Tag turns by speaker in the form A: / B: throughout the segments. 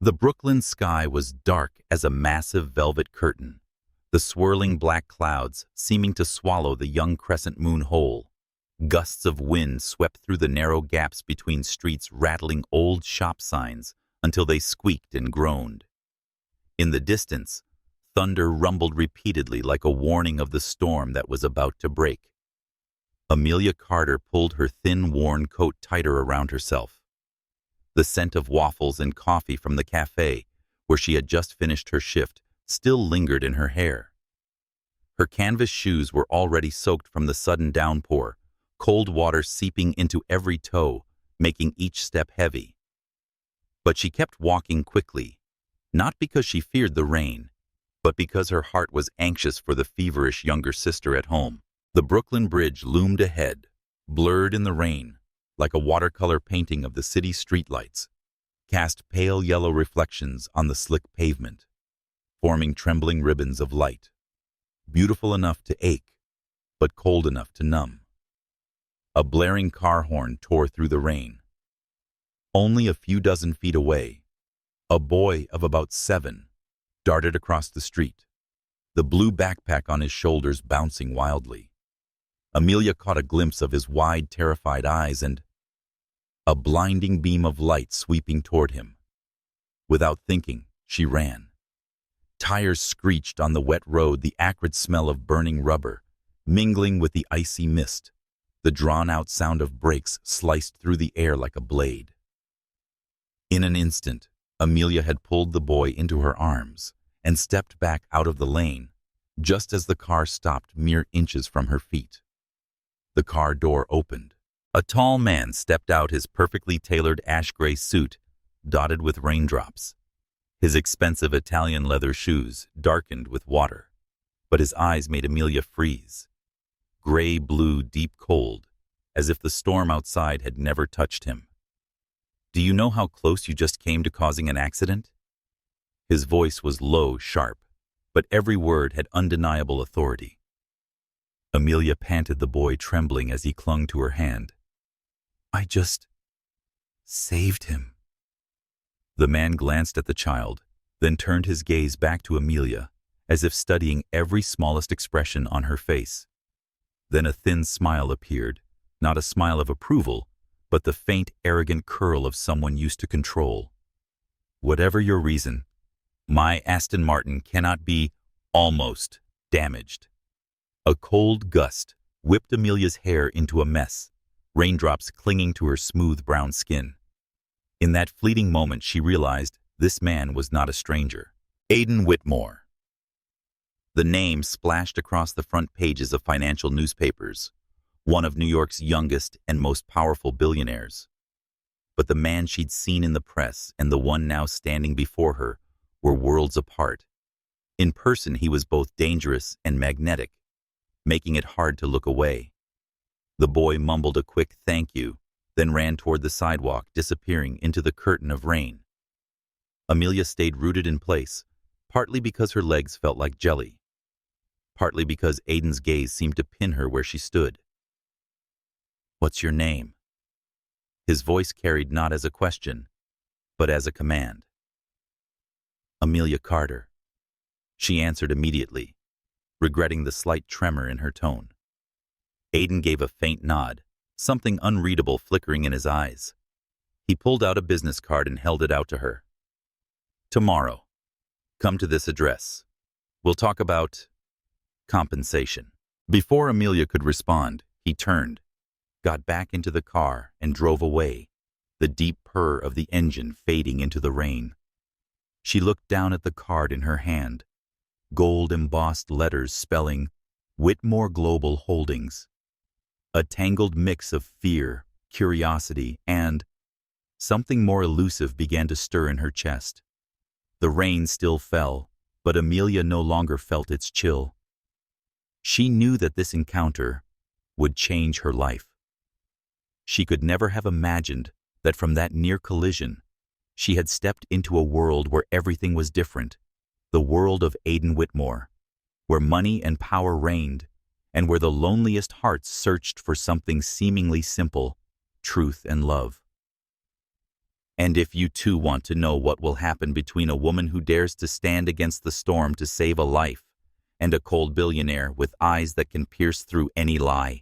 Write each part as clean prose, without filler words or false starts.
A: The Brooklyn sky was dark as a massive velvet curtain, the swirling black clouds seeming to swallow the young crescent moon whole. Gusts of wind swept through the narrow gaps between streets, rattling old shop signs until they squeaked and groaned. In the distance, thunder rumbled repeatedly like a warning of the storm that was about to break. Amelia Carter pulled her thin, worn coat tighter around herself. The scent of waffles and coffee from the cafe, where she had just finished her shift, still lingered in her hair. Her canvas shoes were already soaked from the sudden downpour, cold water seeping into every toe, making each step heavy. But she kept walking quickly, not because she feared the rain, but because her heart was anxious for the feverish younger sister at home. The Brooklyn Bridge loomed ahead, blurred in the rain, like a watercolor painting of the city's streetlights, cast pale yellow reflections on the slick pavement, forming trembling ribbons of light, beautiful enough to ache, but cold enough to numb. A blaring car horn tore through the rain. Only a few dozen feet away, a boy of about 7 darted across the street, the blue backpack on his shoulders bouncing wildly. Amelia caught a glimpse of his wide, terrified eyes and a blinding beam of light sweeping toward him. Without thinking, she ran. Tires screeched on the wet road, the acrid smell of burning rubber, mingling with the icy mist. The drawn-out sound of brakes sliced through the air like a blade. In an instant, Amelia had pulled the boy into her arms and stepped back out of the lane, just as the car stopped mere inches from her feet. The car door opened. A tall man stepped out, his perfectly tailored ash-gray suit dotted with raindrops. His expensive Italian leather shoes darkened with water, but his eyes made Amelia freeze. Gray, blue, deep cold, as if the storm outside had never touched him. "Do you know how close you just came to causing an accident?" His voice was low, sharp, but every word had undeniable authority. Amelia panted, the boy trembling as he clung to her hand. "I just saved him." The man glanced at the child, then turned his gaze back to Amelia, as if studying every smallest expression on her face. Then a thin smile appeared, not a smile of approval, but the faint, arrogant curl of someone used to control. "Whatever your reason, my Aston Martin cannot be almost damaged." A cold gust whipped Amelia's hair into a mess, raindrops clinging to her smooth brown skin. In that fleeting moment, she realized this man was not a stranger. Aidan Whitmore. The name splashed across the front pages of financial newspapers, one of New York's youngest and most powerful billionaires. But the man she'd seen in the press and the one now standing before her were worlds apart. In person, he was both dangerous and magnetic, making it hard to look away. The boy mumbled a quick thank you, then ran toward the sidewalk, disappearing into the curtain of rain. Amelia stayed rooted in place, partly because her legs felt like jelly, partly because Aidan's gaze seemed to pin her where she stood. "What's your name?" His voice carried not as a question, but as a command. "Amelia Carter." She answered immediately, regretting the slight tremor in her tone. Aidan gave a faint nod, something unreadable flickering in his eyes. He pulled out a business card and held it out to her. "Tomorrow, come to this address. We'll talk about compensation." Before Amelia could respond, he turned, got back into the car, and drove away, the deep purr of the engine fading into the rain. She looked down at the card in her hand, gold-embossed letters spelling Whitmore Global Holdings. A tangled mix of fear, curiosity, and something more elusive began to stir in her chest. The rain still fell, but Amelia no longer felt its chill. She knew that this encounter would change her life. She could never have imagined that from that near collision, she had stepped into a world where everything was different, the world of Aidan Whitmore, where money and power reigned, and where the loneliest hearts searched for something seemingly simple, truth and love. And if you too want to know what will happen between a woman who dares to stand against the storm to save a life and a cold billionaire with eyes that can pierce through any lie,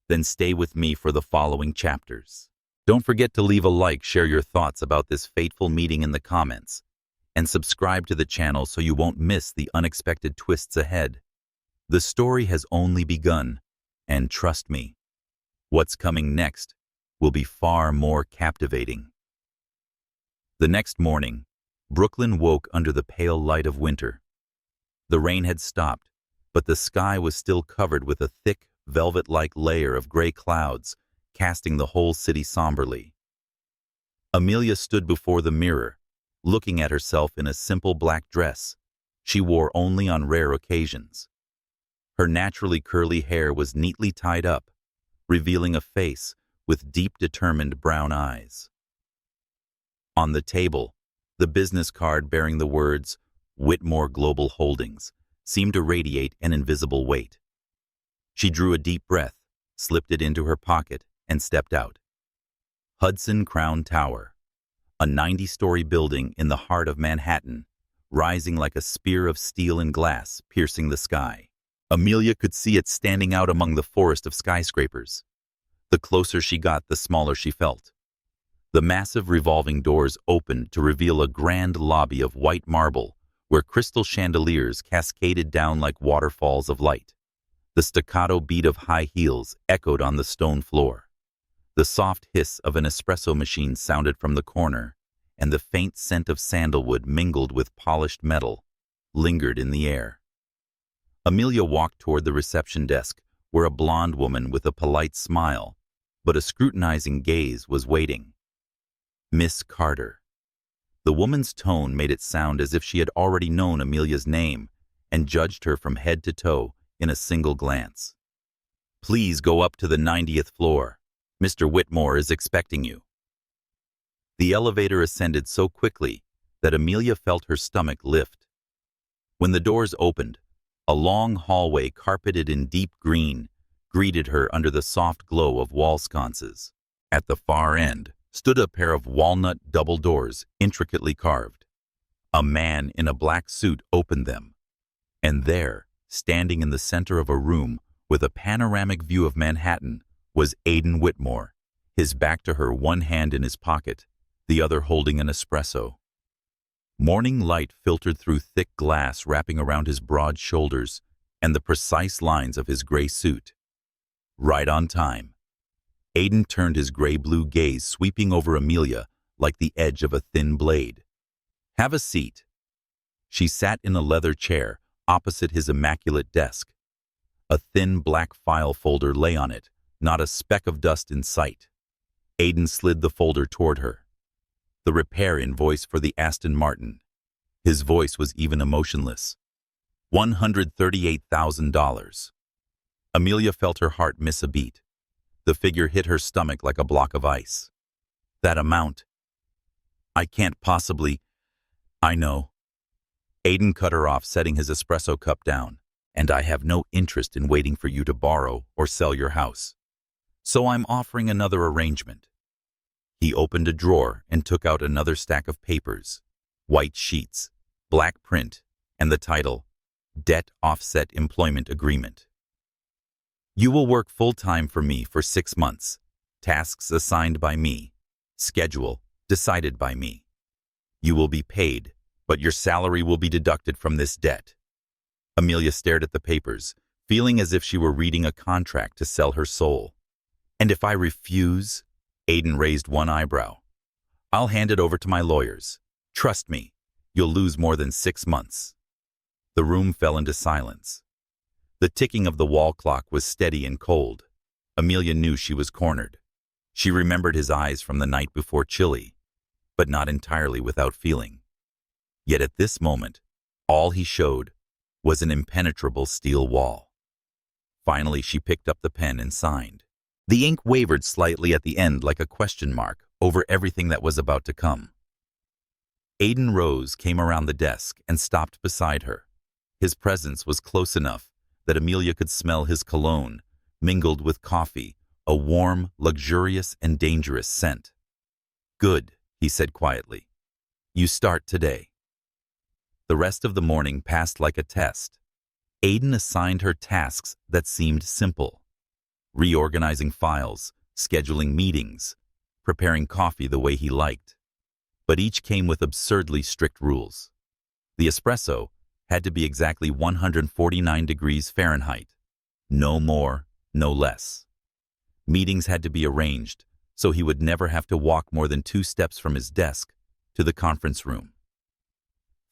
A: then stay with me for the following chapters. Don't forget to leave a like, share your thoughts about this fateful meeting in the comments, and subscribe to the channel so you won't miss the unexpected twists ahead. The story has only begun, and trust me, what's coming next will be far more captivating. The next morning, Brooklyn woke under the pale light of winter. The rain had stopped, but the sky was still covered with a thick, velvet-like layer of gray clouds, casting the whole city somberly. Amelia stood before the mirror, looking at herself in a simple black dress she wore only on rare occasions. Her naturally curly hair was neatly tied up, revealing a face with deep, determined brown eyes. On the table, the business card bearing the words Whitmore Global Holdings seemed to radiate an invisible weight. She drew a deep breath, slipped it into her pocket, and stepped out. Hudson Crown Tower, a 90-story building in the heart of Manhattan, rising like a spear of steel and glass piercing the sky. Amelia could see it standing out among the forest of skyscrapers. The closer she got, the smaller she felt. The massive revolving doors opened to reveal a grand lobby of white marble where crystal chandeliers cascaded down like waterfalls of light. The staccato beat of high heels echoed on the stone floor. The soft hiss of an espresso machine sounded from the corner, and the faint scent of sandalwood mingled with polished metal lingered in the air. Amelia walked toward the reception desk, where a blonde woman with a polite smile, but a scrutinizing gaze, was waiting. Miss Carter. The woman's tone made it sound as if she had already known Amelia's name and judged her from head to toe in a single glance. Please go up to the 90th floor. Mr. Whitmore is expecting you. The elevator ascended so quickly that Amelia felt her stomach lift. When the doors opened, a long hallway carpeted in deep green greeted her under the soft glow of wall sconces. At the far end stood a pair of walnut double doors intricately carved. A man in a black suit opened them, and there, standing in the center of a room with a panoramic view of Manhattan, was Aiden Whitmore, his back to her, one hand in his pocket, the other holding an espresso. Morning light filtered through thick glass wrapping around his broad shoulders and the precise lines of his gray suit. Right on time. Aiden turned his gray-blue gaze sweeping over Amelia like the edge of a thin blade. Have a seat. She sat in a leather chair opposite his immaculate desk. A thin black file folder lay on it, not a speck of dust in sight. Aiden slid the folder toward her. The repair invoice for the Aston Martin. His voice was even emotionless. $138,000. Amelia felt her heart miss a beat. The figure hit her stomach like a block of ice. That amount. I can't possibly. I know. Aiden cut her off, setting his espresso cup down. And I have no interest in waiting for you to borrow or sell your house. So I'm offering another arrangement. He opened a drawer and took out another stack of papers, white sheets, black print, and the title, Debt Offset Employment Agreement. You will work full-time for me for 6 months. Tasks assigned by me. Schedule decided by me. You will be paid, but your salary will be deducted from this debt. Amelia stared at the papers, feeling as if she were reading a contract to sell her soul. And if I refuse? Aiden raised one eyebrow. I'll hand it over to my lawyers. Trust me, you'll lose more than 6 months. The room fell into silence. The ticking of the wall clock was steady and cold. Amelia knew she was cornered. She remembered his eyes from the night before, chilly, but not entirely without feeling. Yet at this moment, all he showed was an impenetrable steel wall. Finally, she picked up the pen and signed. The ink wavered slightly at the end like a question mark over everything that was about to come. Aiden rose, came around the desk, and stopped beside her. His presence was close enough that Amelia could smell his cologne, mingled with coffee, a warm, luxurious, and dangerous scent. Good, he said quietly. You start today. The rest of the morning passed like a test. Aiden assigned her tasks that seemed simple. Reorganizing files, scheduling meetings, preparing coffee the way he liked. But each came with absurdly strict rules. The espresso had to be exactly 149 degrees Fahrenheit. No more, no less. Meetings had to be arranged, so he would never have to walk more than 2 steps from his desk to the conference room.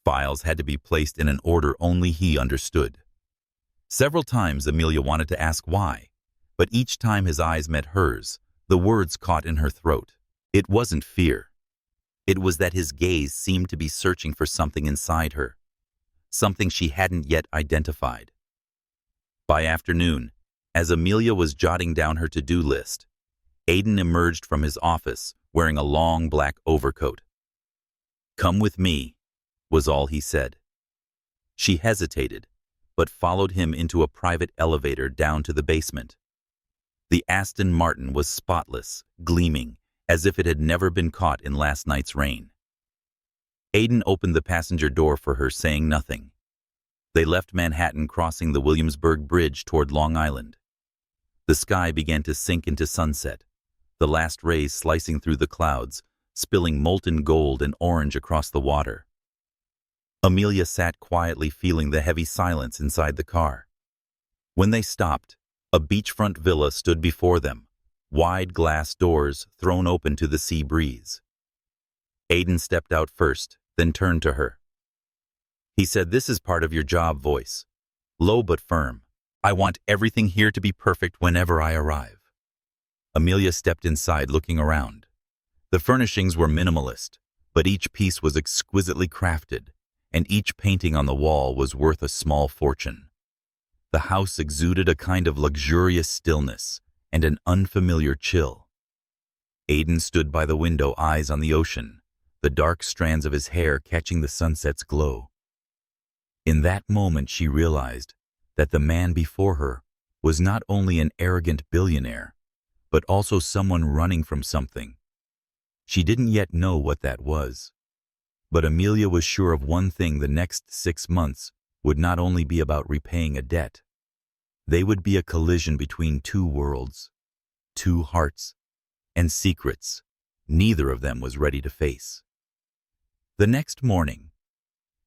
A: Files had to be placed in an order only he understood. Several times Amelia wanted to ask why, but each time his eyes met hers, the words caught in her throat. It wasn't fear. It was that his gaze seemed to be searching for something inside her, something she hadn't yet identified. By afternoon, as Amelia was jotting down her to-do list, Aiden emerged from his office wearing a long black overcoat. "Come with me," was all he said. She hesitated, but followed him into a private elevator down to the basement. The Aston Martin was spotless, gleaming, as if it had never been caught in last night's rain. Aiden opened the passenger door for her, saying nothing. They left Manhattan, crossing the Williamsburg Bridge toward Long Island. The sky began to sink into sunset, the last rays slicing through the clouds, spilling molten gold and orange across the water. Amelia sat quietly, feeling the heavy silence inside the car. When they stopped, a beachfront villa stood before them, wide glass doors thrown open to the sea breeze. Aiden stepped out first, then turned to her. He said, "This is part of your job," voice, low but firm. "I want everything here to be perfect whenever I arrive." Amelia stepped inside, looking around. The furnishings were minimalist, but each piece was exquisitely crafted, and each painting on the wall was worth a small fortune. The house exuded a kind of luxurious stillness and an unfamiliar chill. Aiden stood by the window, eyes on the ocean, the dark strands of his hair catching the sunset's glow. In that moment, she realized that the man before her was not only an arrogant billionaire, but also someone running from something. She didn't yet know what that was. But Amelia was sure of one thing: the next 6 months would not only be about repaying a debt. They would be a collision between 2 worlds, 2 hearts, and secrets neither of them was ready to face. The next morning,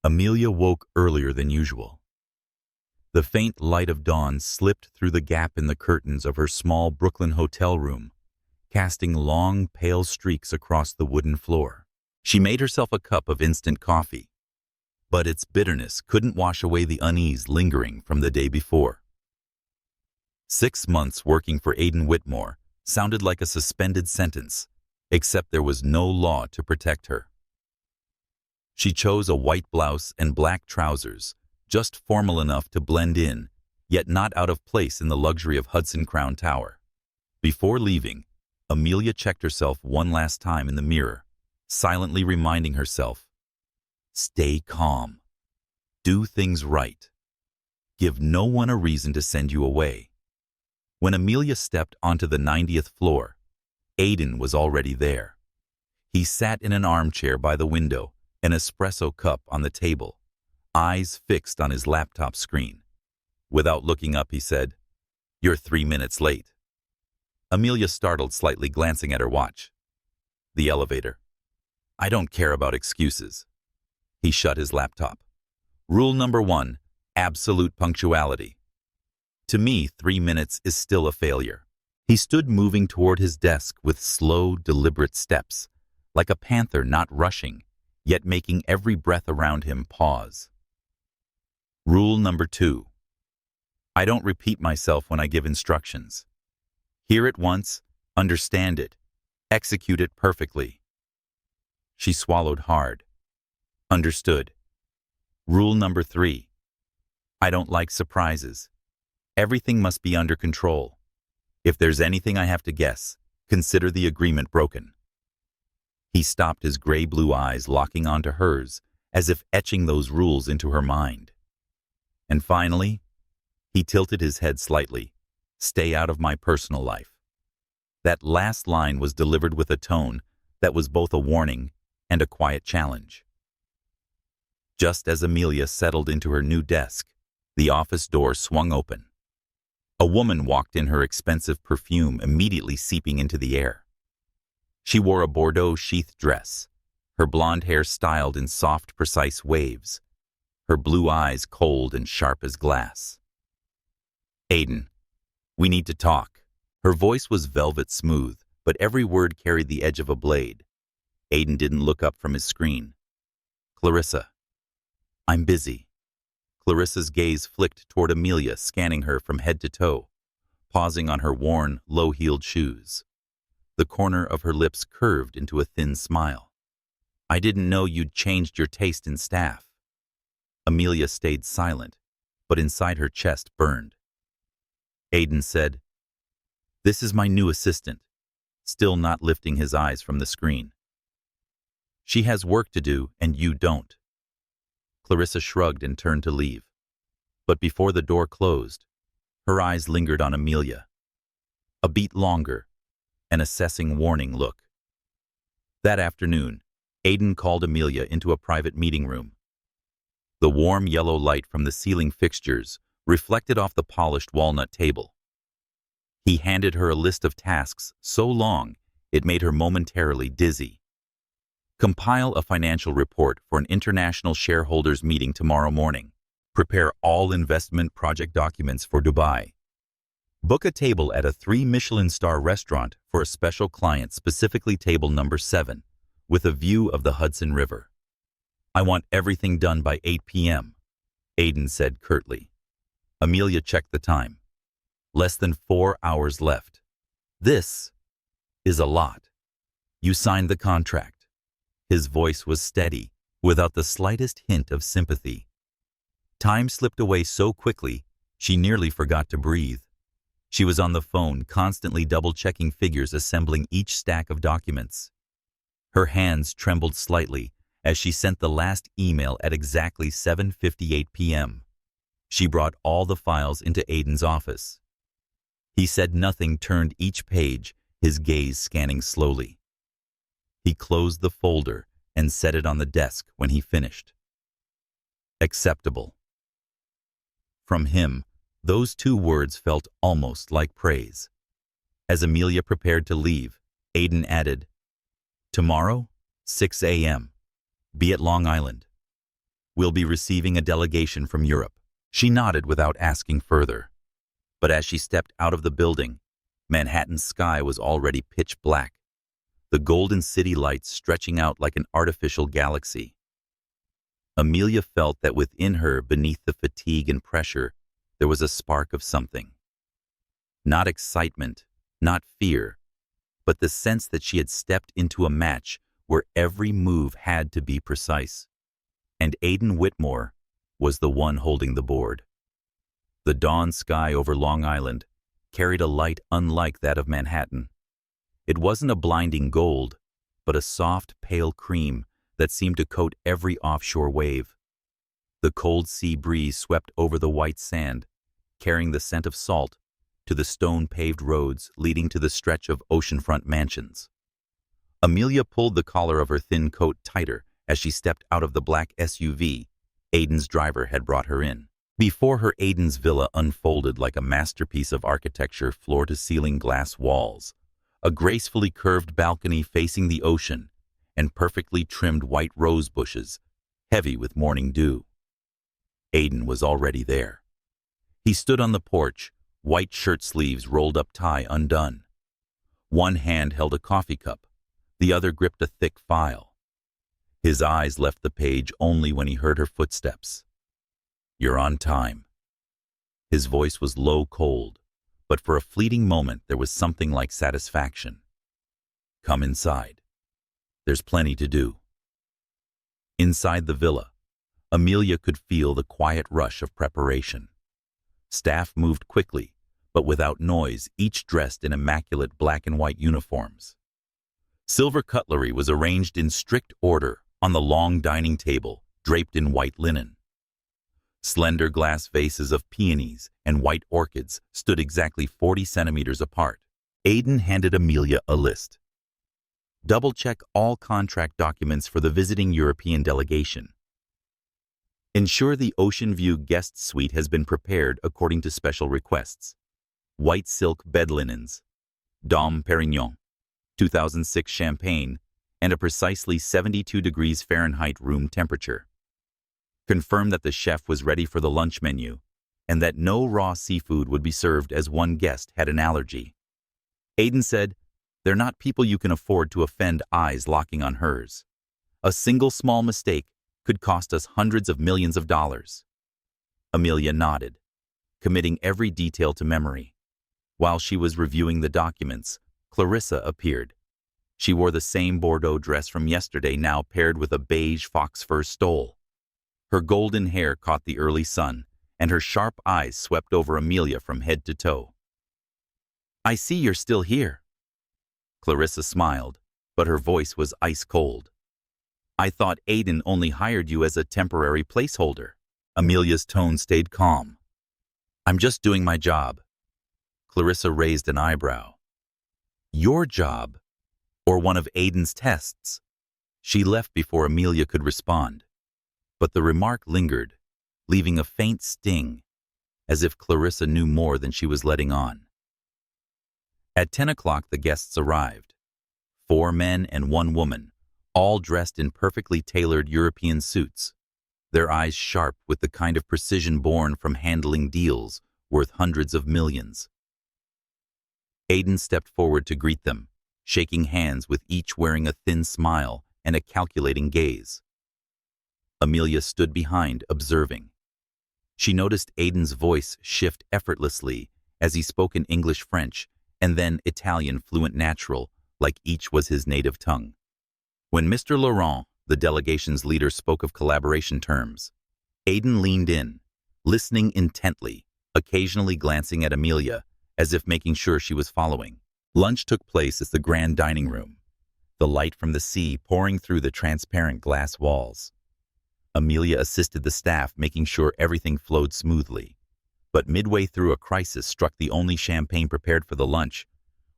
A: Amelia woke earlier than usual. The faint light of dawn slipped through the gap in the curtains of her small Brooklyn hotel room, casting long, pale streaks across the wooden floor. She made herself a cup of instant coffee, but its bitterness couldn't wash away the unease lingering from the day before. 6 months working for Aiden Whitmore sounded like a suspended sentence, except there was no law to protect her. She chose a white blouse and black trousers, just formal enough to blend in, yet not out of place in the luxury of Hudson Crown Tower. Before leaving, Amelia checked herself one last time in the mirror, silently reminding herself, "Stay calm. Do things right. Give no one a reason to send you away." When Amelia stepped onto the 90th floor, Aiden was already there. He sat in an armchair by the window, an espresso cup on the table, eyes fixed on his laptop screen. Without looking up, he said, "You're 3 minutes late." Amelia startled slightly, glancing at her watch. The elevator. "I don't care about excuses." He shut his laptop. Rule number 1, absolute punctuality. To me, 3 minutes is still a failure. He stood moving toward his desk with slow, deliberate steps, like a panther not rushing, yet making every breath around him pause. Rule number 2. I don't repeat myself when I give instructions. Hear it once, understand it, execute it perfectly. She swallowed hard. Understood. Rule number 3. I don't like surprises. Everything must be under control. If there's anything I have to guess, consider the agreement broken. He stopped, his gray-blue eyes locking onto hers, as if etching those rules into her mind. And finally, he tilted his head slightly. Stay out of my personal life. That last line was delivered with a tone that was both a warning and a quiet challenge. Just as Amelia settled into her new desk, the office door swung open. A woman walked in, her expensive perfume immediately seeping into the air. She wore a Bordeaux sheath dress, her blonde hair styled in soft, precise waves, her blue eyes cold and sharp as glass. "Aiden, we need to talk." Her voice was velvet smooth, but every word carried the edge of a blade. Aiden didn't look up from his screen. "Clarissa, I'm busy." Clarissa's gaze flicked toward Amelia, scanning her from head to toe, pausing on her worn, low-heeled shoes. The corner of her lips curved into a thin smile. "I didn't know you'd changed your taste in staff." Amelia stayed silent, but inside her chest burned. Aiden said, "This is my new assistant," still not lifting his eyes from the screen. "She has work to do, and you don't." Clarissa shrugged and turned to leave. But before the door closed, her eyes lingered on Amelia. A beat longer, an assessing warning look. That afternoon, Aiden called Amelia into a private meeting room. The warm yellow light from the ceiling fixtures reflected off the polished walnut table. He handed her a list of tasks so long it made her momentarily dizzy. "Compile a financial report for an international shareholders meeting tomorrow morning. Prepare all investment project documents for Dubai. Book a table at a 3-Michelin-star restaurant for a special client, specifically table number 7, with a view of the Hudson River. I want everything done by 8 p.m., Aiden said curtly. Amelia checked the time. Less than 4 hours left. "This is a lot. You signed the contract." His voice was steady, without the slightest hint of sympathy. Time slipped away so quickly, she nearly forgot to breathe. She was on the phone, constantly double-checking figures, assembling each stack of documents. Her hands trembled slightly as she sent the last email at exactly 7:58 p.m. She brought all the files into Aiden's office. He said nothing, turned each page, his gaze scanning slowly. He closed the folder and set it on the desk when he finished. Acceptable. From him, those 2 words felt almost like praise. As Amelia prepared to leave, Aiden added, "Tomorrow, 6 a.m., be at Long Island. We'll be receiving a delegation from Europe." She nodded without asking further. But as she stepped out of the building, Manhattan's sky was already pitch black, the golden city lights stretching out like an artificial galaxy. Amelia felt that within her, beneath the fatigue and pressure, there was a spark of something. Not excitement, not fear, but the sense that she had stepped into a match where every move had to be precise. And Aiden Whitmore was the one holding the board. The dawn sky over Long Island carried a light unlike that of Manhattan. It wasn't a blinding gold, but a soft, pale cream that seemed to coat every offshore wave. The cold sea breeze swept over the white sand, carrying the scent of salt to the stone-paved roads leading to the stretch of oceanfront mansions. Amelia pulled the collar of her thin coat tighter as she stepped out of the black SUV Aiden's driver had brought her in. Before her, Aiden's villa unfolded like a masterpiece of architecture, floor-to-ceiling glass walls, a gracefully curved balcony facing the ocean, and perfectly trimmed white rose bushes, heavy with morning dew. Aiden was already there. He stood on the porch, white shirt sleeves rolled up, tie undone. One hand held a coffee cup, the other gripped a thick file. His eyes left the page only when he heard her footsteps. "You're on time." His voice was low, cold, but for a fleeting moment there was something like satisfaction. "Come inside. There's plenty to do." Inside the villa, Amelia could feel the quiet rush of preparation. Staff moved quickly, but without noise, each dressed in immaculate black and white uniforms. Silver cutlery was arranged in strict order on the long dining table, draped in white linen. Slender glass vases of peonies and white orchids stood exactly 40 centimeters apart. Aiden handed Amelia a list. Double-check all contract documents for the visiting European delegation. Ensure the Ocean View guest suite has been prepared according to special requests. White silk bed linens, Dom Perignon, 2006 champagne, and a precisely 72 degrees Fahrenheit room temperature. Confirm that the chef was ready for the lunch menu and that no raw seafood would be served as one guest had an allergy. Aiden said, "They're not people you can afford to offend eyes locking on hers. A single small mistake could cost us hundreds of millions of dollars." Amelia nodded, committing every detail to memory. While she was reviewing the documents, Clarissa appeared. She wore the same Bordeaux dress from yesterday, now paired with a beige fox fur stole. Her golden hair caught the early sun, and her sharp eyes swept over Amelia from head to toe. "I see you're still here." Clarissa smiled, but her voice was ice cold. "I thought Aiden only hired you as a temporary placeholder." Amelia's tone stayed calm. "I'm just doing my job." Clarissa raised an eyebrow. "Your job? Or one of Aiden's tests?" She left before Amelia could respond. But the remark lingered, leaving a faint sting, as if Clarissa knew more than she was letting on. At 10 o'clock the guests arrived. 4 men and 1 woman, all dressed in perfectly tailored European suits, their eyes sharp with the kind of precision born from handling deals worth hundreds of millions. Aiden stepped forward to greet them, shaking hands with each wearing a thin smile and a calculating gaze. Amelia stood behind, observing. She noticed Aiden's voice shift effortlessly as he spoke in English-French and then Italian fluent natural, like each was his native tongue. When Mr. Laurent, the delegation's leader, spoke of collaboration terms, Aiden leaned in, listening intently, occasionally glancing at Amelia, as if making sure she was following. Lunch took place at the grand dining room, the light from the sea pouring through the transparent glass walls. Amelia assisted the staff, making sure everything flowed smoothly. But midway through, a crisis struck. The only champagne prepared for the lunch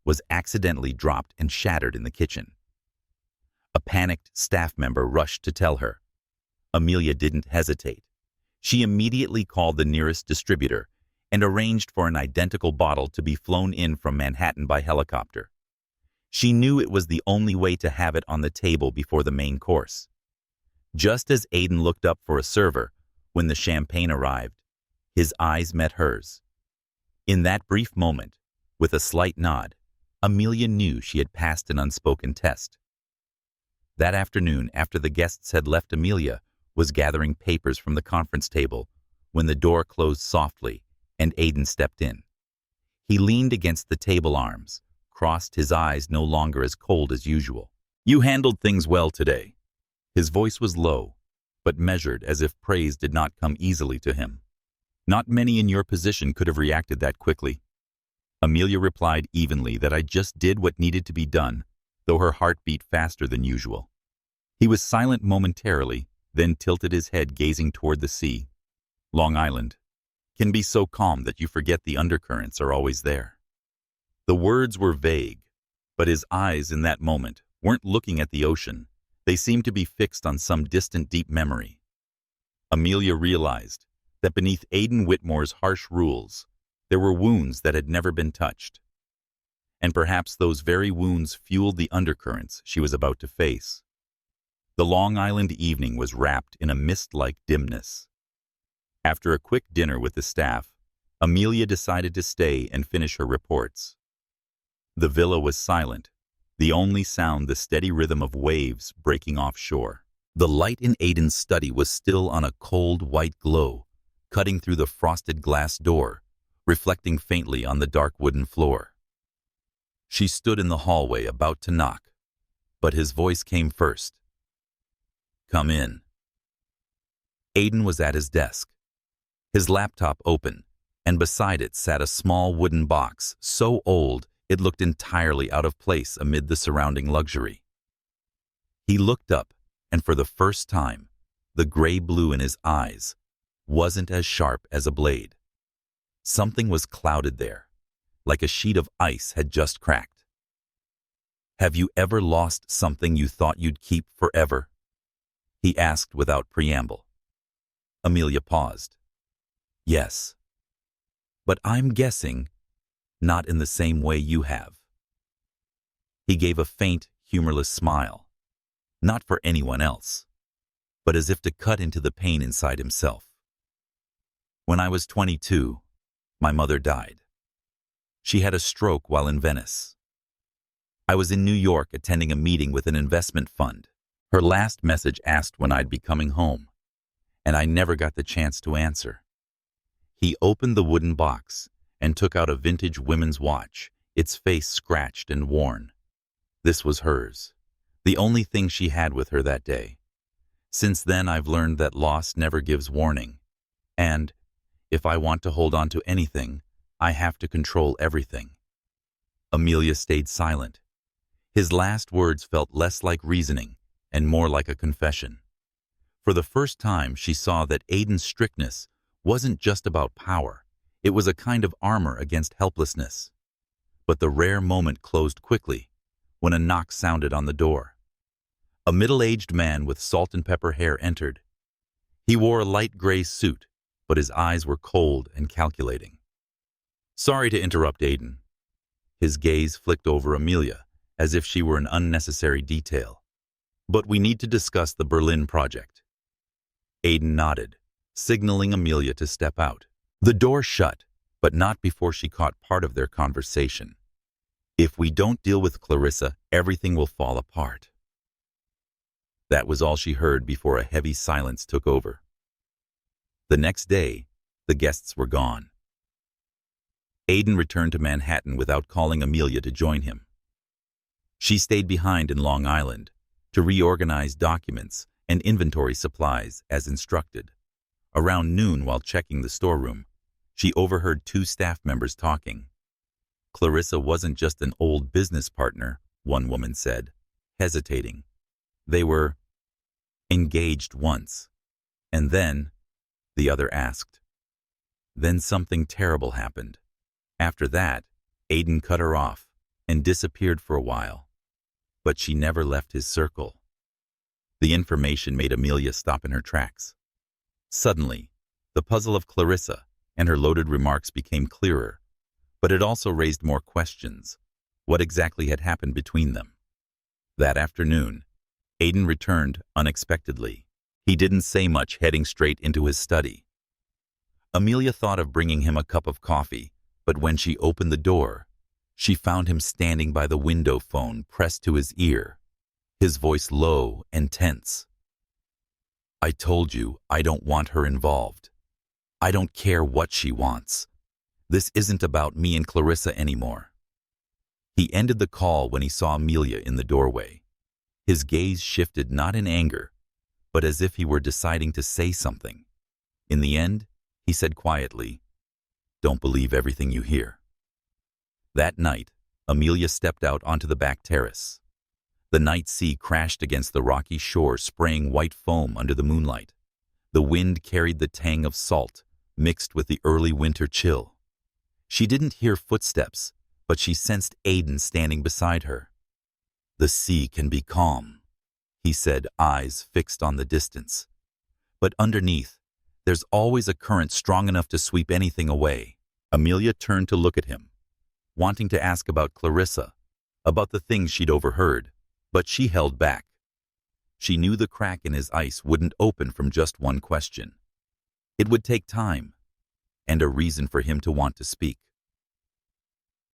A: was accidentally dropped and shattered in the kitchen. A panicked staff member rushed to tell her. Amelia didn't hesitate. She immediately called the nearest distributor and arranged for an identical bottle to be flown in from Manhattan by helicopter. She knew it was the only way to have it on the table before the main course. Just as Aiden looked up for a server, when the champagne arrived, his eyes met hers. In that brief moment, with a slight nod, Amelia knew she had passed an unspoken test. That afternoon, after the guests had left, Amelia was gathering papers from the conference table when the door closed softly and Aiden stepped in. He leaned against the table arms, crossed, his eyes no longer as cold as usual. "You handled things well today." His voice was low, but measured, as if praise did not come easily to him. "Not many in your position could have reacted that quickly." Amelia replied evenly that I just did what needed to be done, though her heart beat faster than usual. He was silent momentarily, then tilted his head, gazing toward the sea. "Long Island can be so calm that you forget the undercurrents are always there." The words were vague, but his eyes in that moment weren't looking at the ocean. They seemed to be fixed on some distant, deep memory. Amelia realized that beneath Aiden Whitmore's harsh rules, there were wounds that had never been touched. And perhaps those very wounds fueled the undercurrents she was about to face. The Long Island evening was wrapped in a mist-like dimness. After a quick dinner with the staff, Amelia decided to stay and finish her reports. The villa was silent, the only sound the steady rhythm of waves breaking offshore. The light in Aiden's study was still on a cold white glow, cutting through the frosted glass door, reflecting faintly on the dark wooden floor. She stood in the hallway about to knock, but his voice came first. "Come in." Aiden was at his desk, his laptop open, and beside it sat a small wooden box, so old it looked entirely out of place amid the surrounding luxury. He looked up, and for the first time, the gray blue in his eyes wasn't as sharp as a blade. Something was clouded there, like a sheet of ice had just cracked. Have you ever lost something you thought you'd keep forever? He asked without preamble. Amelia paused. Yes. But I'm guessing not in the same way you have. He gave a faint, humorless smile, not for anyone else, but as if to cut into the pain inside himself. When I was 22, my mother died. She had a stroke while in Venice. I was in New York attending a meeting with an investment fund. Her last message asked when I'd be coming home, and I never got the chance to answer. He opened the wooden box and took out a vintage women's watch, its face scratched and worn. This was hers, the only thing she had with her that day. Since then, I've learned that loss never gives warning, and if I want to hold on to anything, I have to control everything. Amelia stayed silent. His last words felt less like reasoning and more like a confession. For the first time, she saw that Aiden's strictness wasn't just about power. It was a kind of armor against helplessness. But the rare moment closed quickly when a knock sounded on the door. A middle-aged man with salt and pepper hair entered. He wore a light gray suit, but his eyes were cold and calculating. Sorry to interrupt, Aiden. His gaze flicked over Amelia, as if she were an unnecessary detail. But we need to discuss the Berlin project. Aiden nodded, signaling Amelia to step out. The door shut, but not before she caught part of their conversation. If we don't deal with Clarissa, everything will fall apart. That was all she heard before a heavy silence took over. The next day, the guests were gone. Aiden returned to Manhattan without calling Amelia to join him. She stayed behind in Long Island to reorganize documents and inventory supplies as instructed. Around noon, while checking the storeroom, she overheard two staff members talking. Clarissa wasn't just an old business partner, one woman said, hesitating. They were engaged once. And then, the other asked. Then something terrible happened. After that, Aiden cut her off and disappeared for a while. But she never left his circle. The information made Amelia stop in her tracks. Suddenly, the puzzle of Clarissa and her loaded remarks became clearer, but it also raised more questions. What exactly had happened between them? That afternoon, Aiden returned unexpectedly. He didn't say much, heading straight into his study. Amelia thought of bringing him a cup of coffee, but when she opened the door, she found him standing by the window phone pressed to his ear, his voice low and tense. I told you I don't want her involved. I don't care what she wants. This isn't about me and Clarissa anymore. He ended the call when he saw Amelia in the doorway. His gaze shifted not in anger, but as if he were deciding to say something. In the end, he said quietly, "Don't believe everything you hear." That night, Amelia stepped out onto the back terrace. The night sea crashed against the rocky shore, spraying white foam under the moonlight. The wind carried the tang of salt, mixed with the early winter chill. She didn't hear footsteps, but she sensed Aiden standing beside her. The sea can be calm, he said, eyes fixed on the distance. But underneath, there's always a current strong enough to sweep anything away. Amelia turned to look at him, wanting to ask about Clarissa, about the things she'd overheard, but she held back. She knew the crack in his ice wouldn't open from just one question. It would take time, and a reason for him to want to speak.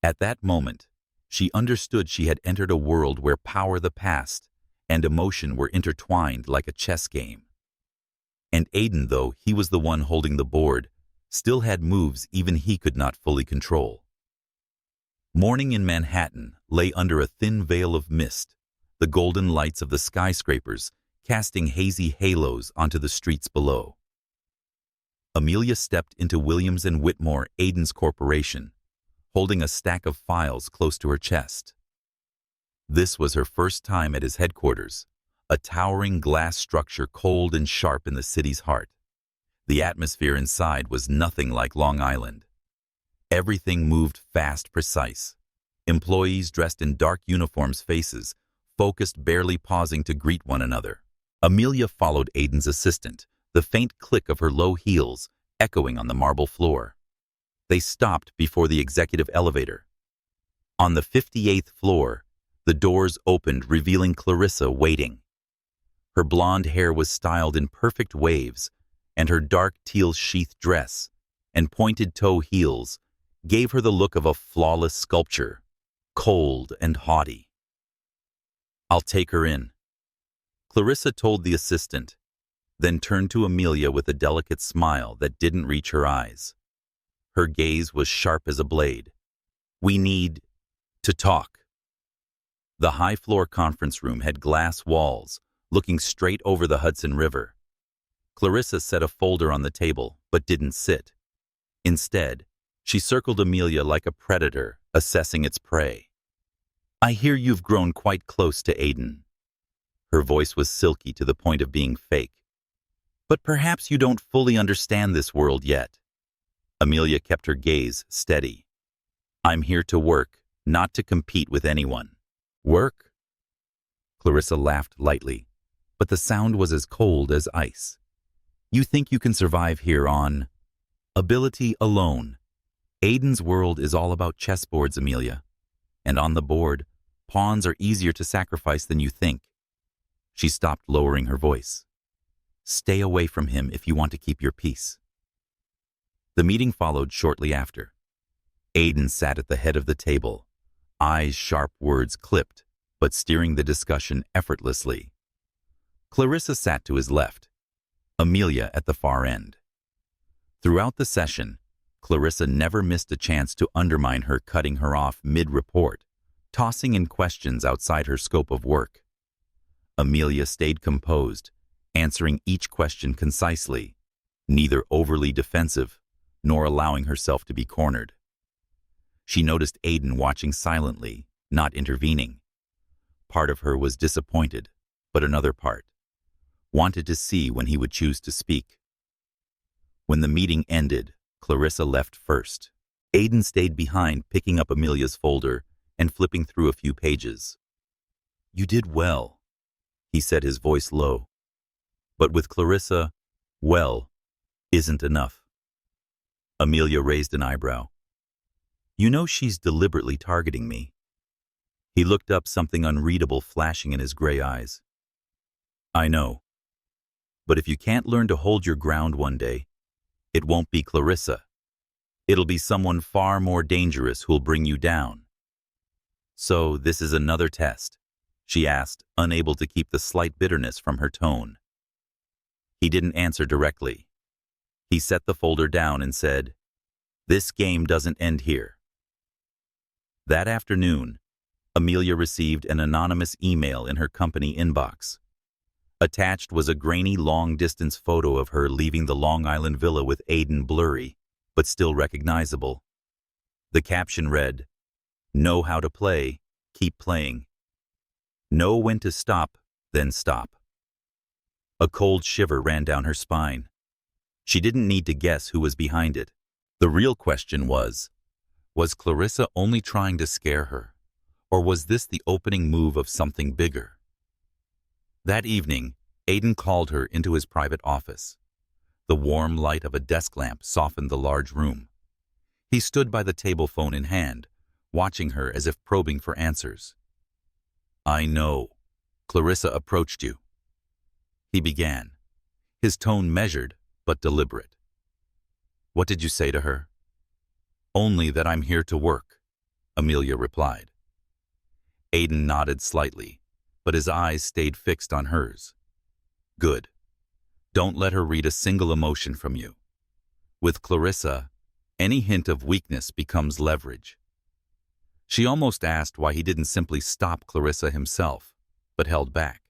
A: At that moment, she understood she had entered a world where power, the past, and emotion were intertwined like a chess game. And Aiden, though he was the one holding the board, still had moves even he could not fully control. Morning in Manhattan lay under a thin veil of mist, the golden lights of the skyscrapers casting hazy halos onto the streets below. Amelia stepped into Williams & Whitmore, Aiden's corporation, holding a stack of files close to her chest. This was her first time at his headquarters, a towering glass structure cold and sharp in the city's heart. The atmosphere inside was nothing like Long Island. Everything moved fast, precise. Employees dressed in dark uniforms' faces, focused, barely pausing to greet one another. Amelia followed Aiden's assistant, the faint click of her low heels echoing on the marble floor. They stopped before the executive elevator. On the 58th floor, the doors opened, revealing Clarissa waiting. Her blonde hair was styled in perfect waves, and her dark teal sheath dress and pointed-toe heels gave her the look of a flawless sculpture, cold and haughty. "I'll take her in," Clarissa told the assistant, then turned to Amelia with a delicate smile that didn't reach her eyes. Her gaze was sharp as a blade. "We need to talk." The high-floor conference room had glass walls, looking straight over the Hudson River. Clarissa set a folder on the table, but didn't sit. Instead, she circled Amelia like a predator, assessing its prey. "I hear you've grown quite close to Aiden." Her voice was silky to the point of being fake. "But perhaps you don't fully understand this world yet." Amelia kept her gaze steady. "I'm here to work, not to compete with anyone." "Work?" Clarissa laughed lightly, but the sound was as cold as ice. "You think you can survive here on ability alone? Aiden's world is all about chessboards, Amelia. And on the board, pawns are easier to sacrifice than you think." She stopped, lowering her voice. "Stay away from him if you want to keep your peace." The meeting followed shortly after. Aiden sat at the head of the table, eyes sharp, words clipped, but steering the discussion effortlessly. Clarissa sat to his left, Amelia at the far end. Throughout the session, Clarissa never missed a chance to undermine her, cutting her off mid-report, tossing in questions outside her scope of work. Amelia stayed composed, answering each question concisely, neither overly defensive nor allowing herself to be cornered. She noticed Aiden watching silently, not intervening. Part of her was disappointed, but another part wanted to see when he would choose to speak. When the meeting ended, Clarissa left first. Aiden stayed behind, picking up Amelia's folder and flipping through a few pages. "You did well," he said, his voice low. But with Clarissa, well isn't enough. Amelia raised an eyebrow. "You know she's deliberately targeting me." He looked up, something unreadable flashing in his gray eyes. "I know. But if you can't learn to hold your ground one day, it won't be Clarissa. It'll be someone far more dangerous who'll bring you down." "So this is another test?" she asked, unable to keep the slight bitterness from her tone. He didn't answer directly. He set the folder down and said, "This game doesn't end here." That afternoon, Amelia received an anonymous email in her company inbox. Attached was a grainy, long-distance photo of her leaving the Long Island villa with Aiden, blurry, but still recognizable. The caption read, "Know how to play, keep playing. Know when to stop, then stop." A cold shiver ran down her spine. She didn't need to guess who was behind it. The real question was Clarissa only trying to scare her, or was this the opening move of something bigger? That evening, Aiden called her into his private office. The warm light of a desk lamp softened the large room. He stood by the table, phone in hand, watching her as if probing for answers. "I know. Clarissa approached you," he began, his tone measured but deliberate. "What did you say to her?" "Only that I'm here to work," Amelia replied. Aiden nodded slightly, but his eyes stayed fixed on hers. "Good. Don't let her read a single emotion from you. With Clarissa, any hint of weakness becomes leverage." She almost asked why he didn't simply stop Clarissa himself, but held back.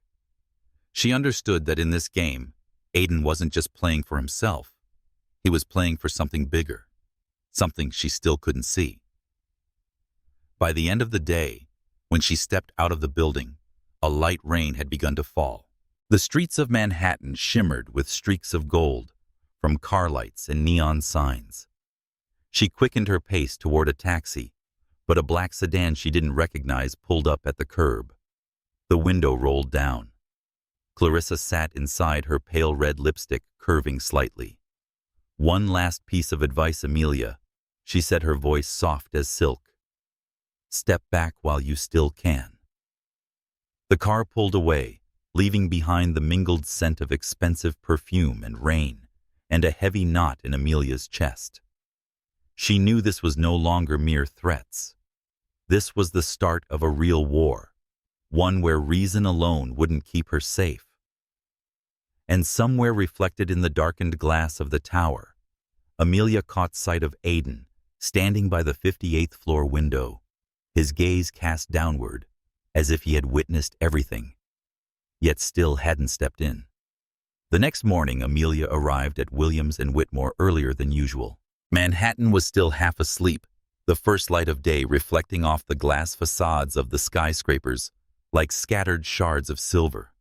A: She understood that in this game, Aiden wasn't just playing for himself. He was playing for something bigger, something she still couldn't see. By the end of the day, when she stepped out of the building, a light rain had begun to fall. The streets of Manhattan shimmered with streaks of gold from car lights and neon signs. She quickened her pace toward a taxi, but a black sedan she didn't recognize pulled up at the curb. The window rolled down. Clarissa sat inside, her pale red lipstick curving slightly. "One last piece of advice, Amelia," she said, her voice soft as silk. "Step back while you still can." The car pulled away, leaving behind the mingled scent of expensive perfume and rain, and a heavy knot in Amelia's chest. She knew this was no longer mere threats. This was the start of a real war, one where reason alone wouldn't keep her safe. And somewhere reflected in the darkened glass of the tower, Amelia caught sight of Aiden, standing by the 58th floor window, his gaze cast downward, as if he had witnessed everything, yet still hadn't stepped in. The next morning, Amelia arrived at Williams and Whitmore earlier than usual. Manhattan was still half asleep, the first light of day reflecting off the glass facades of the skyscrapers like scattered shards of silver.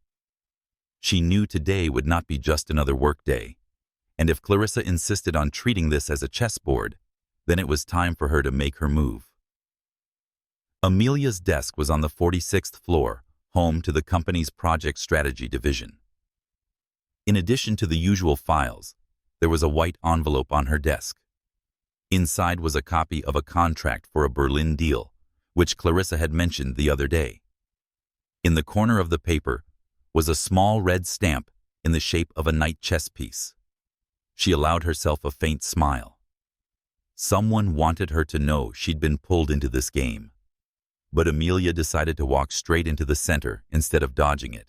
A: She knew today would not be just another workday, and if Clarissa insisted on treating this as a chessboard, then it was time for her to make her move. Amelia's desk was on the 46th floor, home to the company's project strategy division. In addition to the usual files, there was a white envelope on her desk. Inside was a copy of a contract for a Berlin deal, which Clarissa had mentioned the other day. In the corner of the paper was a small red stamp in the shape of a knight chess piece. She allowed herself a faint smile. Someone wanted her to know she'd been pulled into this game, but Amelia decided to walk straight into the center instead of dodging it.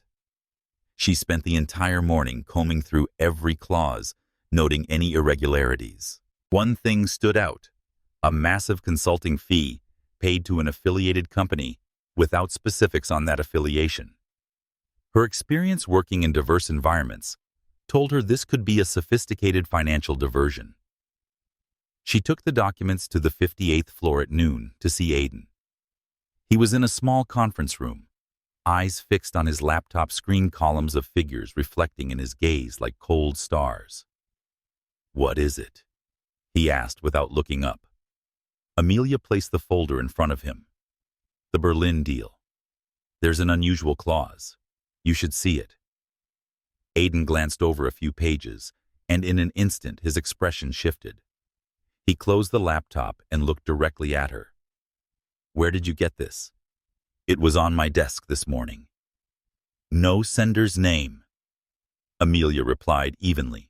A: She spent the entire morning combing through every clause, noting any irregularities. One thing stood out: a massive consulting fee paid to an affiliated company without specifics on that affiliation. Her experience working in diverse environments told her this could be a sophisticated financial diversion. She took the documents to the 58th floor at noon to see Aiden. He was in a small conference room, eyes fixed on his laptop screen, columns of figures reflecting in his gaze like cold stars. "What is it?" he asked without looking up. Amelia placed the folder in front of him. "The Berlin deal. There's an unusual clause. You should see it." Aiden glanced over a few pages, and in an instant his expression shifted. He closed the laptop and looked directly at her. "Where did you get this?" "It was on my desk this morning." "No sender's name," Amelia replied evenly.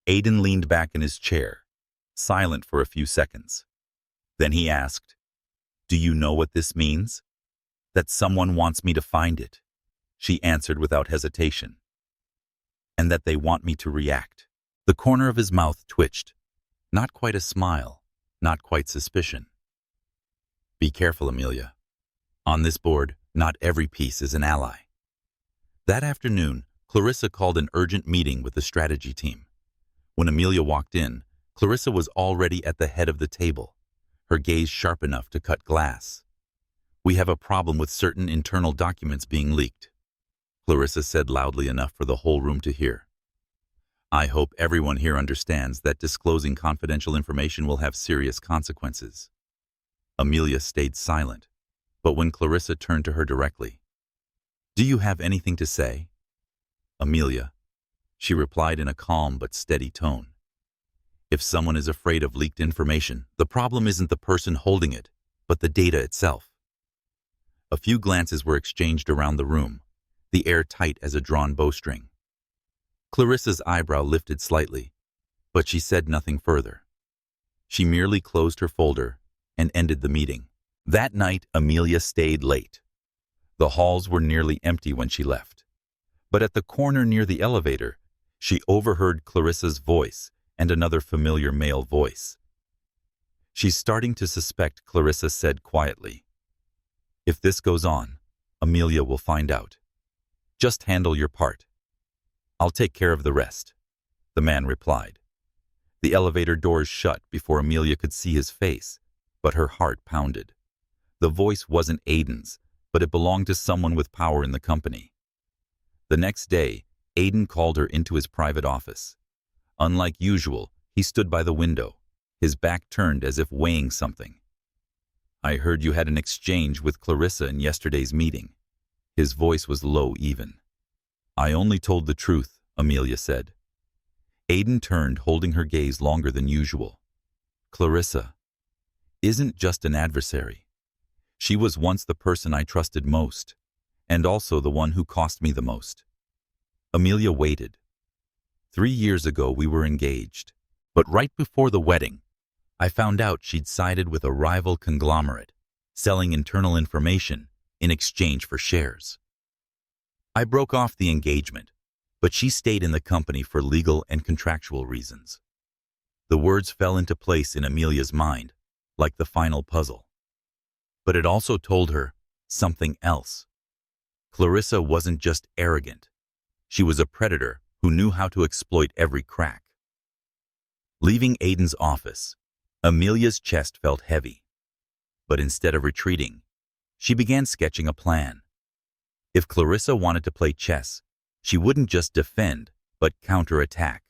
A: Aiden leaned back in his chair, silent for a few seconds. Then he asked, "Do you know what this means?" "That someone wants me to find it," she answered without hesitation. "And that they want me to react." The corner of his mouth twitched. Not quite a smile, not quite suspicion. "Be careful, Amelia. On this board, not every piece is an ally." That afternoon, Clarissa called an urgent meeting with the strategy team. When Amelia walked in, Clarissa was already at the head of the table, her gaze sharp enough to cut glass. "We have a problem with certain internal documents being leaked," Clarissa said loudly enough for the whole room to hear. "I hope everyone here understands that disclosing confidential information will have serious consequences." Amelia stayed silent, but when Clarissa turned to her directly, "Do you have anything to say?" "Amelia," she replied in a calm but steady tone. "If someone is afraid of leaked information, the problem isn't the person holding it, but the data itself." A few glances were exchanged around the room, the air tight as a drawn bowstring. Clarissa's eyebrow lifted slightly, but she said nothing further. She merely closed her folder and ended the meeting. That night, Amelia stayed late. The halls were nearly empty when she left, but at the corner near the elevator, she overheard Clarissa's voice and another familiar male voice. "She's starting to suspect," Clarissa said quietly. "If this goes on, Amelia will find out. Just handle your part. I'll take care of the rest," the man replied. The elevator doors shut before Amelia could see his face, but her heart pounded. The voice wasn't Aiden's, but it belonged to someone with power in the company. The next day, Aiden called her into his private office. Unlike usual, he stood by the window, his back turned as if weighing something. I heard you had an exchange with Clarissa in yesterday's meeting. His voice was low even. I only told the truth, Amelia said. Aiden turned, holding her gaze longer than usual. Clarissa isn't just an adversary. She was once the person I trusted most, and also the one who cost me the most. Amelia waited. 3 years ago we were engaged, but right before the wedding, I found out she'd sided with a rival conglomerate, selling internal information in exchange for shares. I broke off the engagement, but she stayed in the company for legal and contractual reasons. The words fell into place in Amelia's mind, like the final puzzle. But it also told her something else. Clarissa wasn't just arrogant. She was a predator who knew how to exploit every crack. Leaving Aiden's office, Amelia's chest felt heavy. But instead of retreating, she began sketching a plan. If Clarissa wanted to play chess, she wouldn't just defend, but counterattack.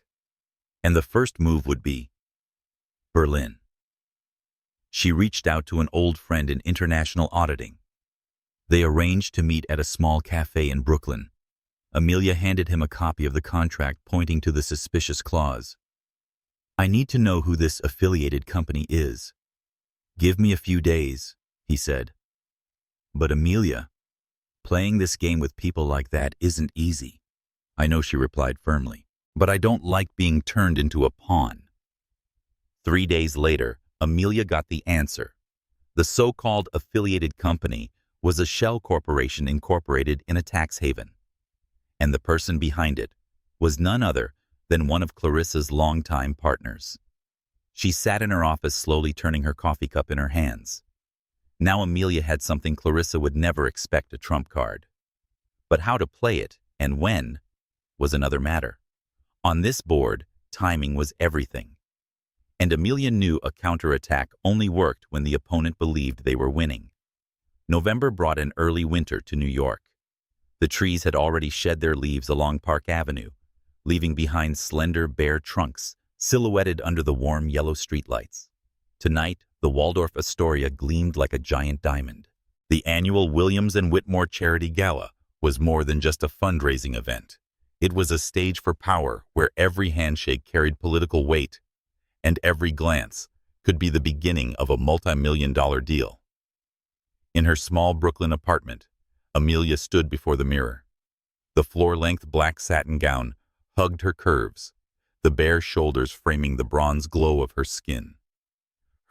A: And the first move would be Berlin. She reached out to an old friend in international auditing. They arranged to meet at a small cafe in Brooklyn. Amelia handed him a copy of the contract, pointing to the suspicious clause. I need to know who this affiliated company is. Give me a few days, he said. But Amelia, playing this game with people like that isn't easy. I know, she replied firmly, but I don't like being turned into a pawn. 3 days later, Amelia got the answer. The so-called affiliated company was a shell corporation incorporated in a tax haven. And the person behind it was none other than one of Clarissa's longtime partners. She sat in her office, slowly turning her coffee cup in her hands. Now Amelia had something Clarissa would never expect, a trump card. But how to play it, and when, was another matter. On this board, timing was everything. And Amelia knew a counterattack only worked when the opponent believed they were winning. November brought an early winter to New York. The trees had already shed their leaves along Park Avenue, leaving behind slender, bare trunks silhouetted under the warm yellow streetlights. Tonight, the Waldorf Astoria gleamed like a giant diamond. The annual Williams and Whitmore Charity Gala was more than just a fundraising event. It was a stage for power where every handshake carried political weight, and every glance could be the beginning of a multi-million-dollar deal. In her small Brooklyn apartment, Amelia stood before the mirror. The floor-length black satin gown hugged her curves, the bare shoulders framing the bronze glow of her skin.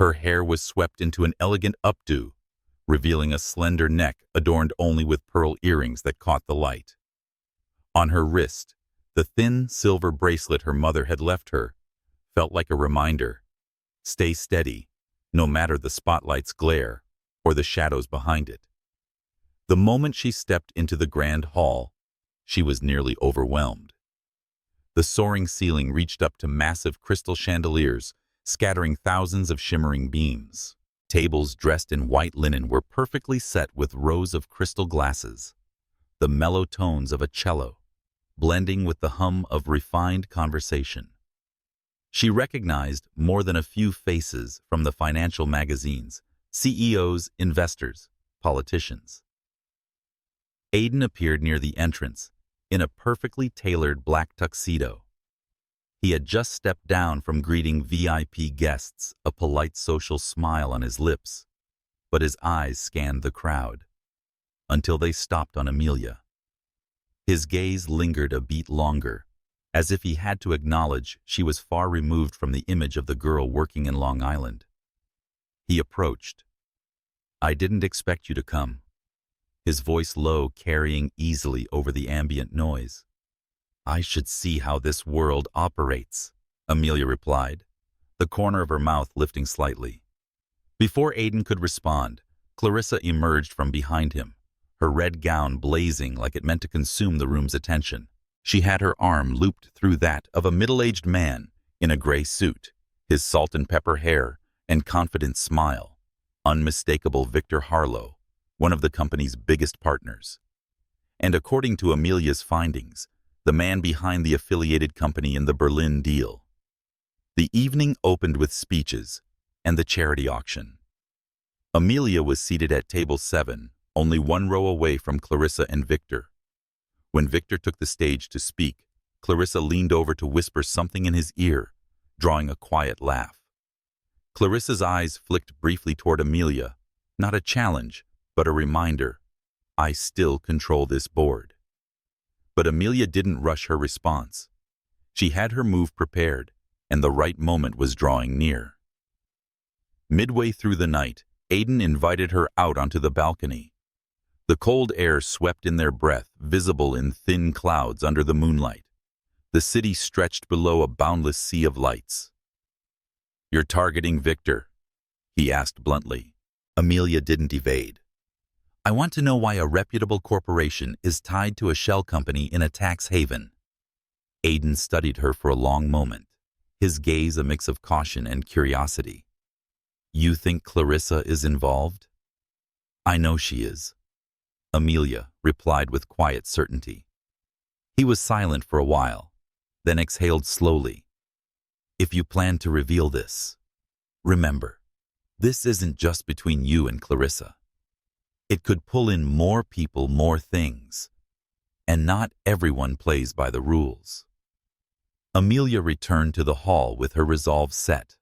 A: Her hair was swept into an elegant updo, revealing a slender neck adorned only with pearl earrings that caught the light. On her wrist, the thin silver bracelet her mother had left her felt like a reminder. Stay steady, no matter the spotlight's glare or the shadows behind it. The moment she stepped into the grand hall, she was nearly overwhelmed. The soaring ceiling reached up to massive crystal chandeliers, scattering thousands of shimmering beams. Tables dressed in white linen were perfectly set with rows of crystal glasses, the mellow tones of a cello, blending with the hum of refined conversation. She recognized more than a few faces from the financial magazines, CEOs, investors, politicians. Aiden appeared near the entrance, in a perfectly tailored black tuxedo. He had just stepped down from greeting VIP guests, a polite social smile on his lips, but his eyes scanned the crowd, until they stopped on Amelia. His gaze lingered a beat longer, as if he had to acknowledge she was far removed from the image of the girl working in Long Island. He approached. I didn't expect you to come. His voice low, carrying easily over the ambient noise. I should see how this world operates, Amelia replied, the corner of her mouth lifting slightly. Before Aiden could respond, Clarissa emerged from behind him, her red gown blazing like it meant to consume the room's attention. She had her arm looped through that of a middle-aged man in a gray suit, his salt and pepper hair and confident smile, unmistakable Victor Harlow, one of the company's biggest partners. And according to Amelia's findings, the man behind the affiliated company in the Berlin deal. The evening opened with speeches and the charity auction. Amelia was seated at table 7, only one row away from Clarissa and Victor. When Victor took the stage to speak, Clarissa leaned over to whisper something in his ear, drawing a quiet laugh. Clarissa's eyes flicked briefly toward Amelia, not a challenge, but a reminder. I still control this board. But Amelia didn't rush her response. She had her move prepared, and the right moment was drawing near. Midway through the night, Aiden invited her out onto the balcony. The cold air swept in their breath, visible in thin clouds under the moonlight. The city stretched below a boundless sea of lights. "You're targeting Victor?" he asked bluntly. Amelia didn't evade. "I want to know why a reputable corporation is tied to a shell company in a tax haven." Aiden studied her for a long moment, his gaze a mix of caution and curiosity. "You think Clarissa is involved?" "I know she is," Amelia replied with quiet certainty. He was silent for a while, then exhaled slowly. "If you plan to reveal this, remember, this isn't just between you and Clarissa. It could pull in more people, more things, and not everyone plays by the rules." Amelia returned to the hall with her resolve set.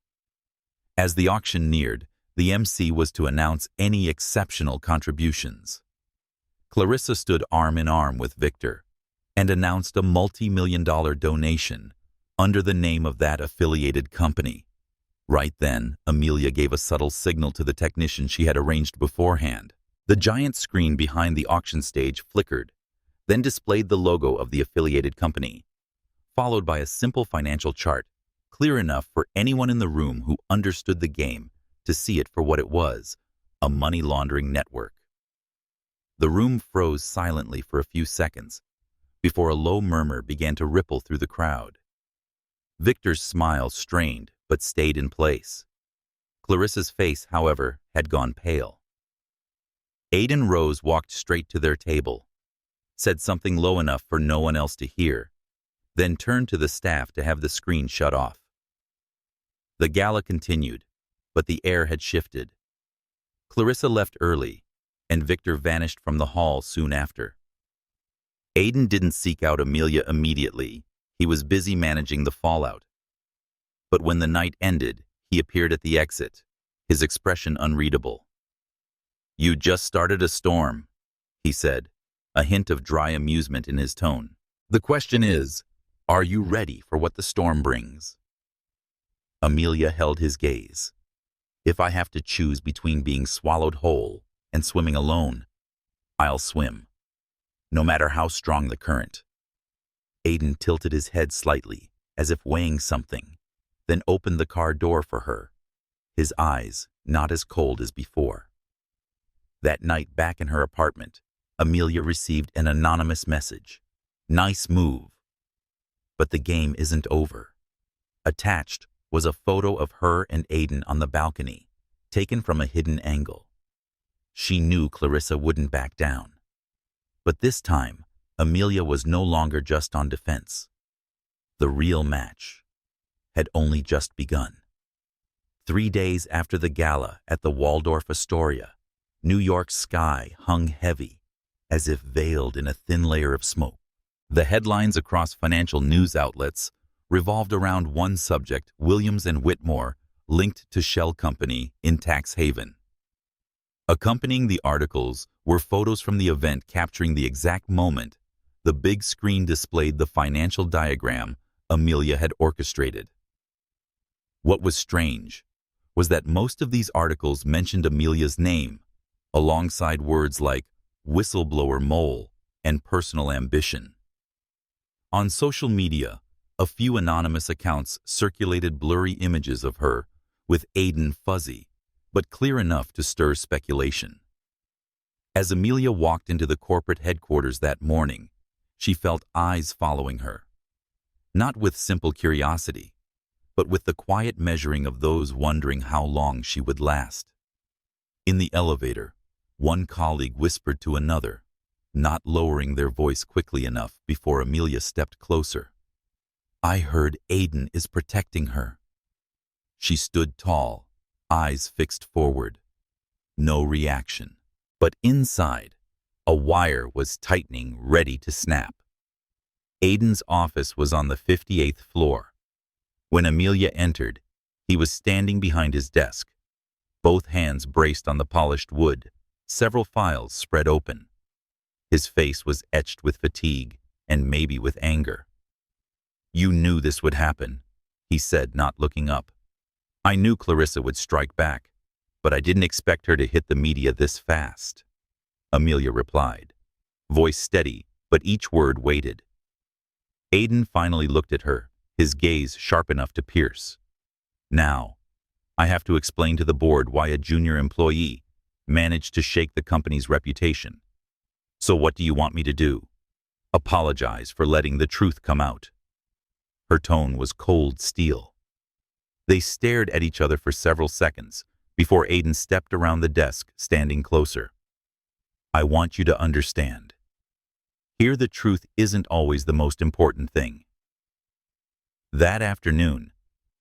A: As the auction neared, the MC was to announce any exceptional contributions. Clarissa stood arm in arm with Victor and announced a multi-million-dollar donation under the name of that affiliated company. Right then, Amelia gave a subtle signal to the technician she had arranged beforehand. The giant screen behind the auction stage flickered, then displayed the logo of the affiliated company, followed by a simple financial chart, clear enough for anyone in the room who understood the game to see it for what it was, a money laundering network. The room froze silently for a few seconds before a low murmur began to ripple through the crowd. Victor's smile strained but stayed in place. Clarissa's face, however, had gone pale. Aiden Rose walked straight to their table, said something low enough for no one else to hear, then turned to the staff to have the screen shut off. The gala continued, but the air had shifted. Clarissa left early, and Victor vanished from the hall soon after. Aiden didn't seek out Amelia immediately. He was busy managing the fallout. But when the night ended, he appeared at the exit, his expression unreadable. "You just started a storm," he said, a hint of dry amusement in his tone. "The question is, are you ready for what the storm brings?" Amelia held his gaze. "If I have to choose between being swallowed whole and swimming alone, I'll swim, no matter how strong the current." Aiden tilted his head slightly, as if weighing something, then opened the car door for her, his eyes not as cold as before. That night back in her apartment, Amelia received an anonymous message. "Nice move. But the game isn't over." Attached was a photo of her and Aiden on the balcony, taken from a hidden angle. She knew Clarissa wouldn't back down. But this time, Amelia was no longer just on defense. The real match had only just begun. 3 days after the gala at the Waldorf Astoria, New York's sky hung heavy, as if veiled in a thin layer of smoke. The headlines across financial news outlets revolved around one subject: Williams and Whitmore linked to shell company in tax haven. Accompanying the articles were photos from the event capturing the exact moment the big screen displayed the financial diagram Amelia had orchestrated. What was strange was that most of these articles mentioned Amelia's name, alongside words like whistleblower mole and personal ambition. On social media, a few anonymous accounts circulated blurry images of her, with Aiden fuzzy, but clear enough to stir speculation. As Amelia walked into the corporate headquarters that morning, she felt eyes following her. Not with simple curiosity, but with the quiet measuring of those wondering how long she would last. In the elevator, one colleague whispered to another, not lowering their voice quickly enough before Amelia stepped closer. "I heard Aiden is protecting her." She stood tall, eyes fixed forward. No reaction. But inside, a wire was tightening, ready to snap. Aiden's office was on the 58th floor. When Amelia entered, he was standing behind his desk, both hands braced on the polished wood, several files spread open. His face was etched with fatigue and maybe with anger. "You knew this would happen," he said, not looking up. "I knew Clarissa would strike back, but I didn't expect her to hit the media this fast," Amelia replied, voice steady, but each word weighted. Aiden finally looked at her, his gaze sharp enough to pierce. "Now, I have to explain to the board why a junior employee managed to shake the company's reputation. So what do you want me to do? Apologize for letting the truth come out?" Her tone was cold steel. They stared at each other for several seconds before Aiden stepped around the desk, standing closer. "I want you to understand. Here, the truth isn't always the most important thing." That afternoon,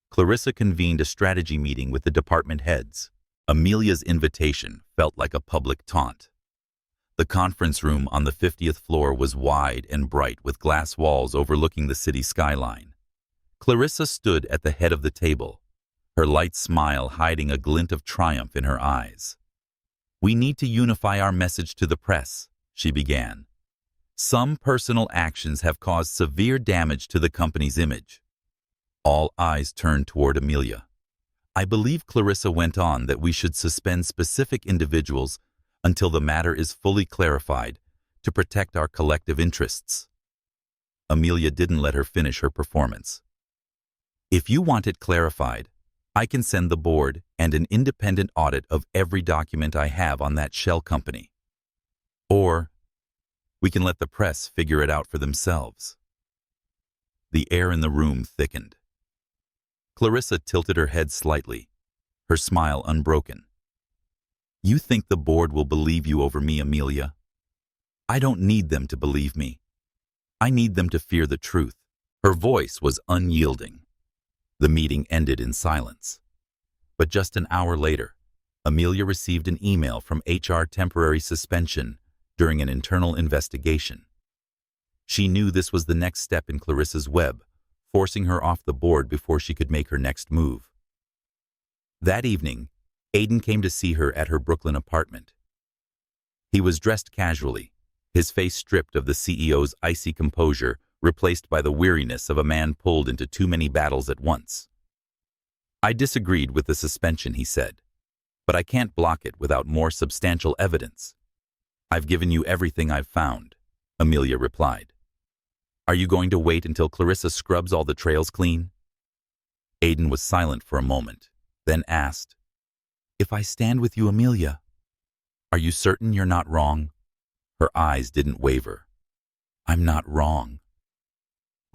A: Clarissa convened a strategy meeting with the department heads. Amelia's invitation felt like a public taunt. The conference room on the 50th floor was wide and bright with glass walls overlooking the city skyline. Clarissa stood at the head of the table, her light smile hiding a glint of triumph in her eyes. "We need to unify our message to the press," she began. "Some personal actions have caused severe damage to the company's image." All eyes turned toward Amelia. "I believe," Clarissa went on, "that we should suspend specific individuals until the matter is fully clarified to protect our collective interests." Amelia didn't let her finish her performance. "If you want it clarified, I can send the board and an independent audit of every document I have on that shell company. Or we can let the press figure it out for themselves." The air in the room thickened. Clarissa tilted her head slightly, her smile unbroken. "You think the board will believe you over me, Amelia? I don't need them to believe me. I need them to fear the truth." Her voice was unyielding. The meeting ended in silence. But just an hour later, Amelia received an email from HR temporary suspension during an internal investigation. She knew this was the next step in Clarissa's web, forcing her off the board before she could make her next move. That evening, Aiden came to see her at her Brooklyn apartment. He was dressed casually, his face stripped of the CEO's icy composure, replaced by the weariness of a man pulled into too many battles at once. "I disagreed with the suspension," he said, "but I can't block it without more substantial evidence." "I've given you everything I've found," Amelia replied. "Are you going to wait until Clarissa scrubs all the trails clean?" Aiden was silent for a moment, then asked, "If I stand with you, Amelia, are you certain you're not wrong?" Her eyes didn't waver. "I'm not wrong."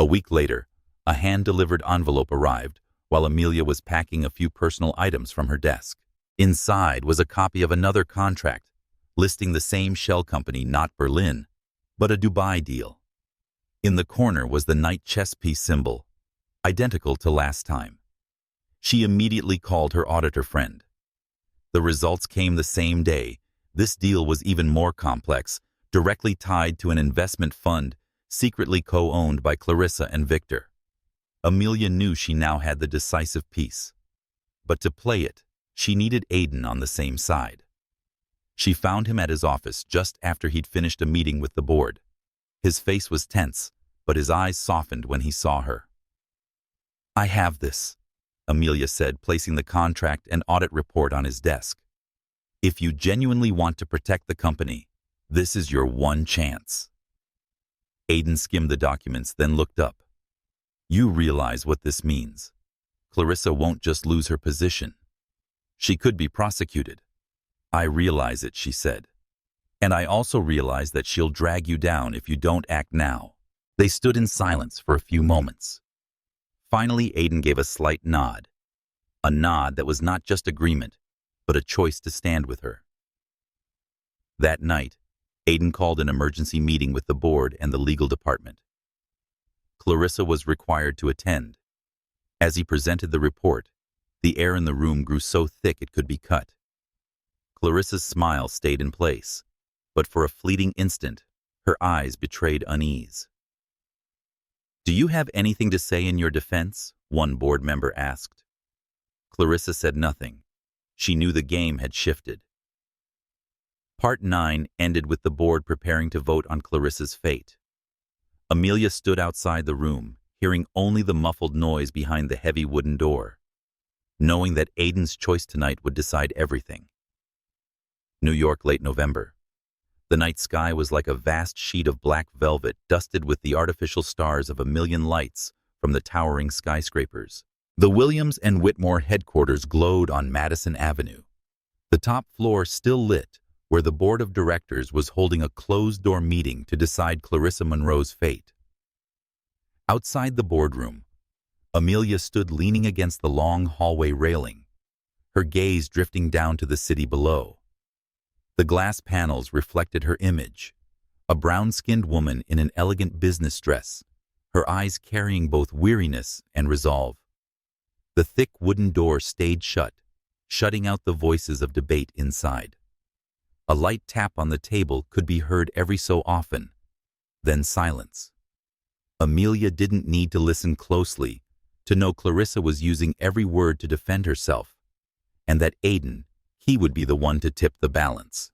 A: A week later, a hand-delivered envelope arrived while Amelia was packing a few personal items from her desk. Inside was a copy of another contract, listing the same shell company, not Berlin, but a Dubai deal. In the corner was the knight chess piece symbol, identical to last time. She immediately called her auditor friend. The results came the same day. This deal was even more complex, directly tied to an investment fund secretly co-owned by Clarissa and Victor. Amelia knew she now had the decisive piece. But to play it, she needed Aiden on the same side. She found him at his office just after he'd finished a meeting with the board. His face was tense, but his eyes softened when he saw her. "I have this," Amelia said, placing the contract and audit report on his desk. "If you genuinely want to protect the company, this is your one chance." Aiden skimmed the documents, then looked up. "You realize what this means. Clarissa won't just lose her position. She could be prosecuted." "I realize it," she said. "And I also realize that she'll drag you down if you don't act now." They stood in silence for a few moments. Finally, Aiden gave a slight nod. A nod that was not just agreement, but a choice to stand with her. That night, Aiden called an emergency meeting with the board and the legal department. Clarissa was required to attend. As he presented the report, the air in the room grew so thick it could be cut. Clarissa's smile stayed in place, but for a fleeting instant, her eyes betrayed unease. "Do you have anything to say in your defense?" one board member asked. Clarissa said nothing. She knew the game had shifted. Part 9 ended with the board preparing to vote on Clarissa's fate. Amelia stood outside the room, hearing only the muffled noise behind the heavy wooden door, knowing that Aiden's choice tonight would decide everything. New York, late November. The night sky was like a vast sheet of black velvet dusted with the artificial stars of a million lights from the towering skyscrapers. The Williams and Whitmore headquarters glowed on Madison Avenue, the top floor still lit, where the board of directors was holding a closed-door meeting to decide Clarissa Monroe's fate. Outside the boardroom, Amelia stood leaning against the long hallway railing, her gaze drifting down to the city below. The glass panels reflected her image, a brown-skinned woman in an elegant business dress, her eyes carrying both weariness and resolve. The thick wooden door stayed shut, shutting out the voices of debate inside. A light tap on the table could be heard every so often, then silence. Amelia didn't need to listen closely to know Clarissa was using every word to defend herself, and that Aiden, he would be the one to tip the balance.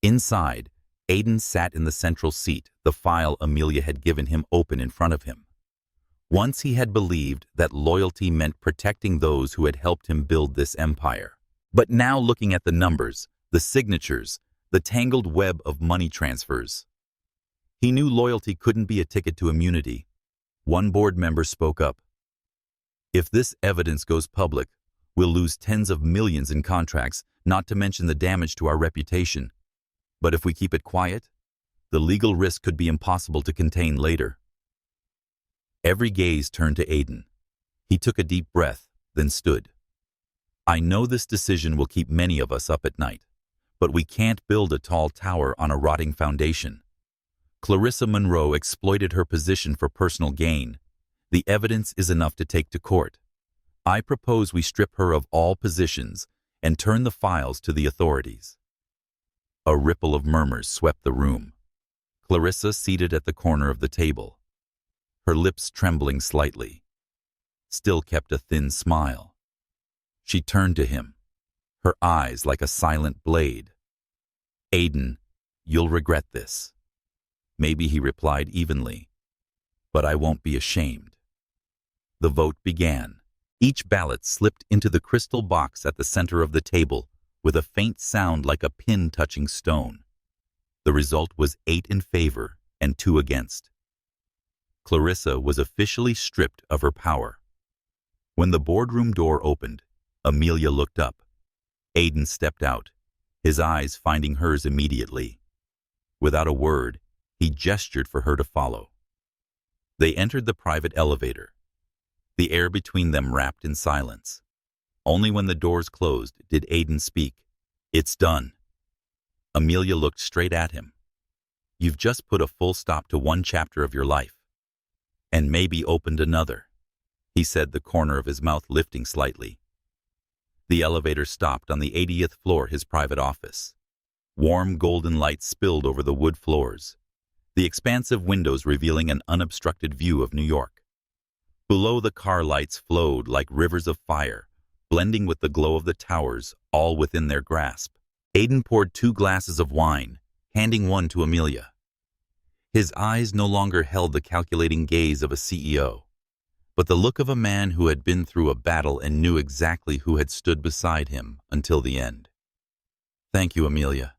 A: Inside, Aiden sat in the central seat, the file Amelia had given him open in front of him. Once he had believed that loyalty meant protecting those who had helped him build this empire. But now looking at the numbers, the signatures, the tangled web of money transfers, he knew loyalty couldn't be a ticket to immunity. One board member spoke up. "If this evidence goes public, we'll lose tens of millions in contracts, not to mention the damage to our reputation. But if we keep it quiet, the legal risk could be impossible to contain later." Every gaze turned to Aiden. He took a deep breath, then stood. "I know this decision will keep many of us up at night, but we can't build a tall tower on a rotting foundation. Clarissa Monroe exploited her position for personal gain. The evidence is enough to take to court. I propose we strip her of all positions and turn the files to the authorities." A ripple of murmurs swept the room. Clarissa seated at the corner of the table, her lips trembling slightly, still kept a thin smile. She turned to him, her eyes like a silent blade. "Aiden, you'll regret this." "Maybe," he replied evenly, "but I won't be ashamed." The vote began. Each ballot slipped into the crystal box at the center of the table with a faint sound like a pin touching stone. The result was 8 in favor and 2 against. Clarissa was officially stripped of her power. When the boardroom door opened, Amelia looked up. Aiden stepped out, his eyes finding hers immediately. Without a word, he gestured for her to follow. They entered the private elevator, the air between them wrapped in silence. Only when the doors closed did Aiden speak. "It's done." Amelia looked straight at him. "You've just put a full stop to one chapter of your life, and maybe opened another," he said, the corner of his mouth lifting slightly. The elevator stopped on the 80th floor, his private office. Warm golden light spilled over the wood floors, the expansive windows revealing an unobstructed view of New York. Below, the car lights flowed like rivers of fire, blending with the glow of the towers, all within their grasp. Aiden poured 2 glasses of wine, handing one to Amelia. His eyes no longer held the calculating gaze of a CEO, but the look of a man who had been through a battle and knew exactly who had stood beside him until the end. "Thank you, Amelia.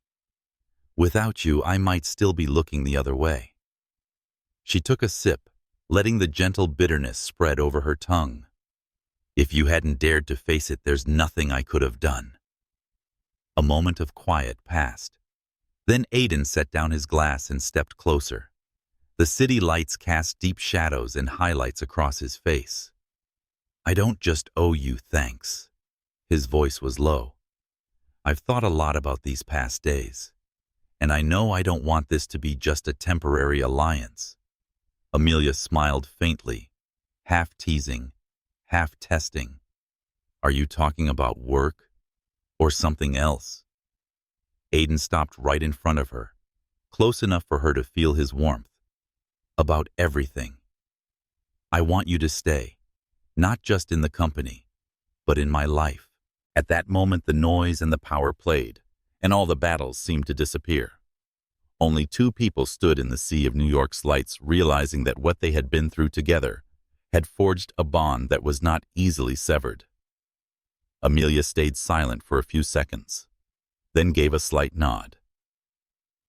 A: Without you, I might still be looking the other way." She took a sip, letting the gentle bitterness spread over her tongue. "If you hadn't dared to face it, there's nothing I could have done." A moment of quiet passed. Then Aiden set down his glass and stepped closer. The city lights cast deep shadows and highlights across his face. "I don't just owe you thanks." His voice was low. "I've thought a lot about these past days, and I know I don't want this to be just a temporary alliance." Amelia smiled faintly, half teasing, half testing. "Are you talking about work or something else?" Aiden stopped right in front of her, close enough for her to feel his warmth. About everything. I want you to stay, not just in the company, but in my life. At that moment, the noise and the power played, and all the battles seemed to disappear. Only two people stood in the sea of New York's lights, realizing that what they had been through together had forged a bond that was not easily severed. Amelia stayed silent for a few seconds, then gave a slight nod.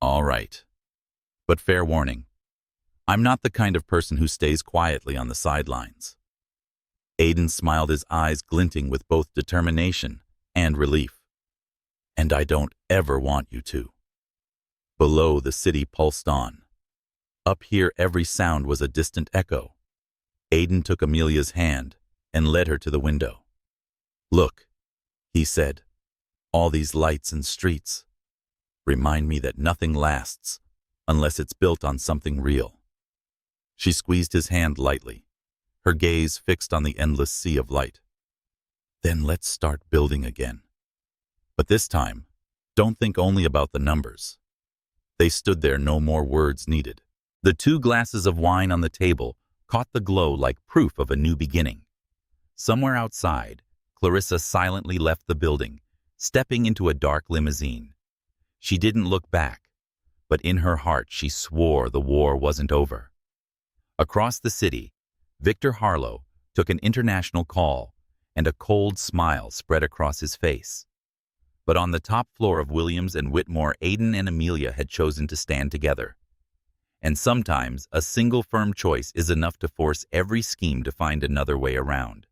A: All right. But fair warning, I'm not the kind of person who stays quietly on the sidelines. Aiden smiled, his eyes glinting with both determination and relief. And I don't ever want you to. Below, the city pulsed on. Up here, every sound was a distant echo. Aiden took Amelia's hand and led her to the window. Look, he said, all these lights and streets remind me that nothing lasts unless it's built on something real. She squeezed his hand lightly, her gaze fixed on the endless sea of light. Then let's start building again. But this time, don't think only about the numbers. They stood there, no more words needed. The two glasses of wine on the table caught the glow like proof of a new beginning. Somewhere outside, Clarissa silently left the building, stepping into a dark limousine. She didn't look back, but in her heart she swore the war wasn't over. Across the city, Victor Harlow took an international call, and a cold smile spread across his face. But on the top floor of Williams and Whitmore, Aiden and Amelia had chosen to stand together. And sometimes a single firm choice is enough to force every scheme to find another way around.